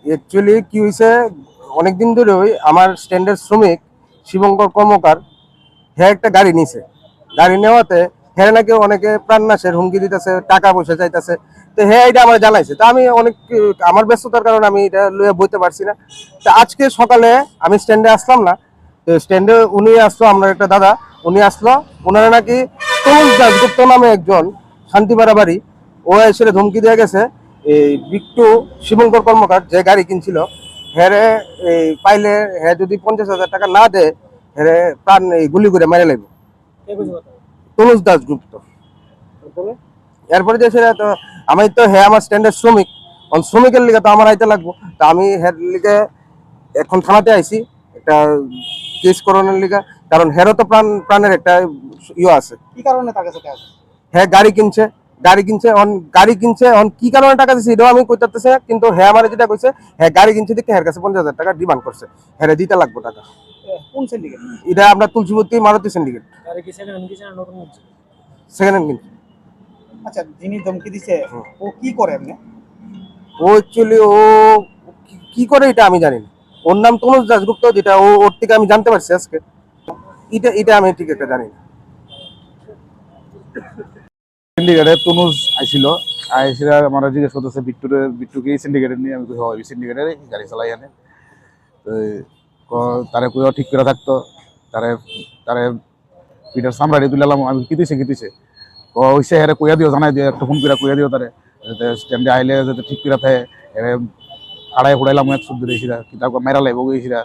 Actually কি হয়েছে, অনেকদিন ধরে আমার স্ট্যান্ডের শ্রমিক শিবঙ্কর কর্মকার হ্যাঁ একটা গাড়ি নিছে। গাড়ি নেওয়াতে হ্যাঁ নাকি অনেকে প্রাণনাশের হুমকি দিতেছে, টাকা পয়সা চাইতেছে। তো হ্যাঁ এটা আমার জানাইছে। তা আমি অনেক আমার ব্যস্ততার কারণে আমি এটা লইয়া বইতে পারছি না। তা আজকে সকালে আমি স্ট্যান্ডে আসলাম না, তো স্ট্যান্ডে উনি আসলো, আমরা একটা দাদা উনি আসলো। ওনারা নাকি তনুজ দাসগুপ্ত নামে একজন শান্তিপাড়া বাড়ি, ও এসে ধমকি দিয়ে গেছে এই বিট্টু শিবঙ্কর কর্মকার যে গাড়ি কিনছিল হেরে এই পাইলে হ্যাঁ যদি 50,000 টাকা না দেয় হেরে প্রাণ এই গুলি করে মেরে লাগবে। তনুজ দাসগুপ্ত। এরপরে যে সেটা তো আমি তো হ্যাঁ আমার স্ট্যান্ডের শ্রমিক, শ্রমিকের লিগে তো আমার আইতে লাগবো। তা আমি হের লিগে এখন থানাতে আইছি একটা কেস করানোর লিগে, কারণ হেরও তো প্রাণের একটা ইয়ে আছে। কি কারণে তার কাছে টাকা? হ্যাঁ গাড়ি কিনছে অন কি কারণে টাকা দিছে এটাও আমি কইতে পারতেছি না, কিন্তু হ্যাঁ আমার যেটা কইছে হ্যাঁ গাড়ি কিনছে দেখে হ্যাঁ কাছে 50,000 টাকা ডিমান্ড করছে, হ্যাঁ দিতে লাগবে টাকা। কোন সিন্ডিকেট? এটা আমরা তুলসীবতী মারুতি সিন্ডিকেট। গাড়ি কি সেকেন্ড হ্যান্ড কিনছে না নতুন কিনছে? সেকেন্ড হ্যান্ড কিনছে। আচ্ছা, যিনি ধমকি দিছে ও কি করে এমনি? ও অ্যাকচুয়ালি ও কি করে এটা আমি জানি না। ওর নাম তনুজ দাসগুপ্ত, যেটা ওর থেকে আমি জানতে পারছি আজকে। এটা আমি ঠিক একটা জানি না। সিন্ডিকেটে তনুজ আইছিল, আইসিরা আমরা জিজ্ঞেস করতেছে বিট্টুকে এই সিন্ডিকেটের নিয়ে। আমি হয় সিন্ডিকেটের গাড়ি চালাই আনে। তো তারে কইও ঠিক করে থাকতো, তারে তারে পিটার সামরাড়ি তুলালাম। আমি কিতিছে হইছে হেরে কইয়া দিও, জানাই দিও, একটা ফোন করে কইয়া দিও তারে স্ট্যান্ডে আইলে যাতে ঠিক করে থাকে। এরে আড়াই ফুড়াইলাম এক শুদ্ধ দিয়েছিলা কিতাব মেরা লাইব গেছিলা।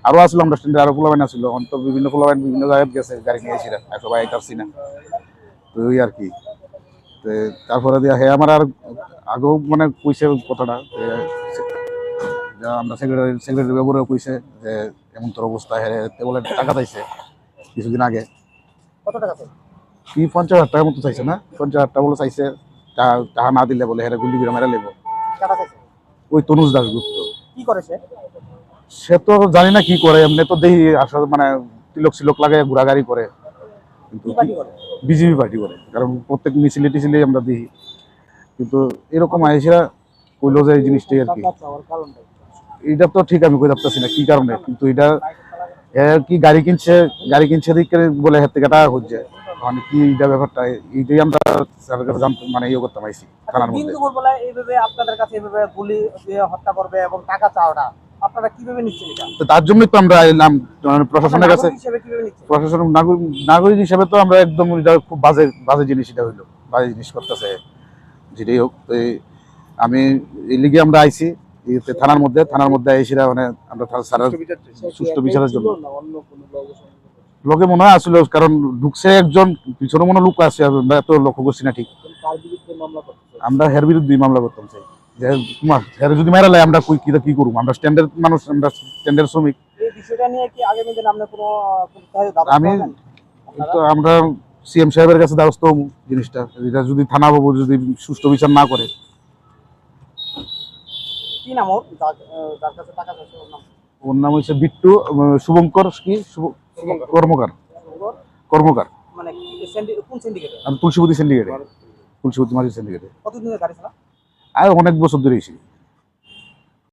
আরও আসলো আমরা স্ট্যান্ডে, আরো পোলাবাইন আসলো, অন্ত বিভিন্ন পোলাবাইন বিভিন্ন জায়গায় গেছে গাড়ি নিয়েছিলা, সবাই আইতারছি না। তো ওই আর কি। তারপরে দিয়া হে আমার আর আগেও মানে কইছে কথাটা, আমরা সেক্রেটারি বাবুরেও কইছে যে এমন তোর অবস্থা, হে বলে টাকা চাইছে কিছুদিন আগে। কত টাকা চাই? কি 50,000 টাকার মতো চাইছে না, 50,000 টাকা বলে চাইছে। টাকা না দিলে বলে হেরে গুলি করে মেরে লেব। টাকা চাইছে ওই তনুজ দাসগুপ্ত। কি করে সে? সে তো জানি না কি করে, এমনি তো দেখি আসলে মানে তিলক লাগে ঘোরাগাড়ি করে, কিন্তু কি পার্টি করে? বিজেপি পার্টি করে। কারণ প্রত্যেক মিছিলে টিছিলে আমরা দেখি। কিন্তু এরকম আইসিরা কইলো যে এই জিনিসটাই আর কি। টাকা চাওয়ার কারণটা কি? এটা তো ঠিক আমি কই পারতেছি না কি কারণে, কিন্তু এটা কি গাড়ি কিনছে দিকে বলে হাত থেকে টাকা খুঁজছে। মানে কি এটা ব্যাপারটা, এইটাই আমরা স্যারের কাছে জানতে মানে ইয়ে করতে পাইছি থানার দিন মধ্যে। দুপুরবেলায় এইভাবে আপনাদের কাছে এইভাবে গুলি দিয়ে হত্যা করবে এবং টাকা চাওয়াটা আপনারা কিভাবে নিচ্ছেন এটা? তো তার জন্যই তো আমরা এলাম প্রশাসনের কাছে। নাগরিক হিসেবে কিভাবে নিচ্ছেন? প্রশাসন নাগরিক হিসেবে তো আমরা একদম এটা খুব বাজে জিনিস, এটা হইলো বাজে জিনিস করতেছে যেটাই হোক। তো আমি এই লিগে আমরা আইছি থানার মধ্যে আইসিরা মানে আমরা স্যারের সুষ্ঠু বিচারের জন্য। লোকে মনে হয় আসলে কারণ ঢুকছে একজন, পিছনে মনে লোক আছে, আমরা এত লক্ষ্য করছি না ঠিক। কার বিরুদ্ধে মামলা করতেছে? আমরা হের বিরুদ্ধে মামলা করতাম চাই যে তোমার হের যদি মেরা লাই আমরা কি করবো, আমরা স্ট্যান্ডার্ড মানুষ, আমরা স্ট্যান্ডার্ড শ্রমিক। এই বিষয়টা নিয়ে কি আগামী দিনে আপনি কোনো দাবি আমি করবেন? তো আমরা সিএম সাহেবের কাছে দ্বারস্থ হবো জিনিসটা, এটা যদি থানা বাবু যদি সুষ্ঠু বিচার না করে। কি নাম ওর, যার কাছে টাকা চাইছে ওর নাম? ওর নাম হচ্ছে বিট্টু শুভঙ্কর কি কর্মকার। কর্মকার। মানে কোন সিন্ডিকেটে? আমি তুলসীবতী সিন্ডিকেটে, তুলসীবতী মাঝি সিন্ডিকেটে। কতদিনের গাড়ি চালা? আর অনেক বছর ধরে এসেছি।